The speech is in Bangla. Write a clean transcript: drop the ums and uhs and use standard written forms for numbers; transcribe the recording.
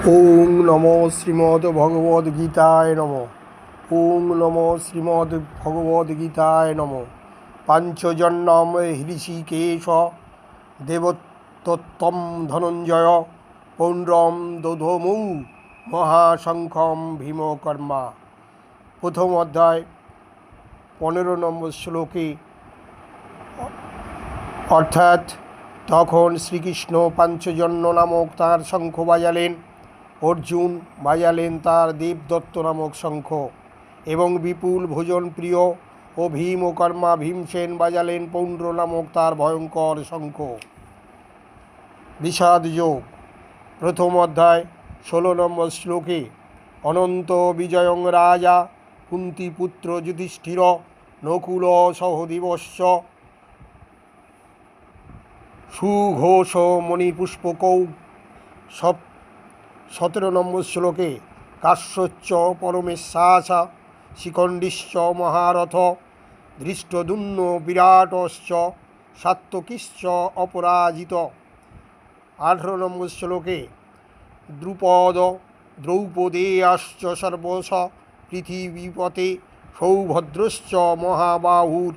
ওং নমো শ্রীমদ্ ভগবদ গীতায় নমঃ। ওং নমো শ্রীমদ্ ভগবদ গীতায় নমঃ। পাঞ্চজন্যম হৃষিকেশ দেবতত্ত্বম ধনঞ্জয় পৌণ্ড্রম দধমৌ মহাশঙ্খম ভীমকর্মা। প্রথম অধ্যায় 15 নম্বর শ্লোকে অর্থাৎ তখন শ্রীকৃষ্ণ পাঞ্চজন্য নামক তাঁর শঙ্খ বাজালেন, অর্জুন বাজালেন তার দেবদত্ত নামক শঙ্খ, এবং বিপুল ভোজন প্রিয় ও ভীমকর্মা ভীমসেন বাজালেন পৌণ্ড্র নামক তার ভয়ঙ্কর শঙ্খ। বিষাদ যোগ। প্রথম অধ্যায় 16 নম্বর শ্লোকে অনন্ত বিজয়ং রাজা কুন্তিপুত্র যুধিষ্ঠির নকুল সহদেবশ্চ সুঘোষ মণিপুষ্পকৌ। 17 নম্বর শ্লোকে কাশ্যশ্চ পরমেশ্বাসা শিখণ্ডিশ্চ মহারথ ধৃষ্টদ্যুম্ন বিরাটশ্চ সাত্যকীশ্চ অপরাজিত। 18 নম্বর শ্লোকে দ্রুপদ দ্রৌপদেয়াশ্চ সর্বশ পৃথিবীপতে সৌভদ্রশ্চ মহাবাহুর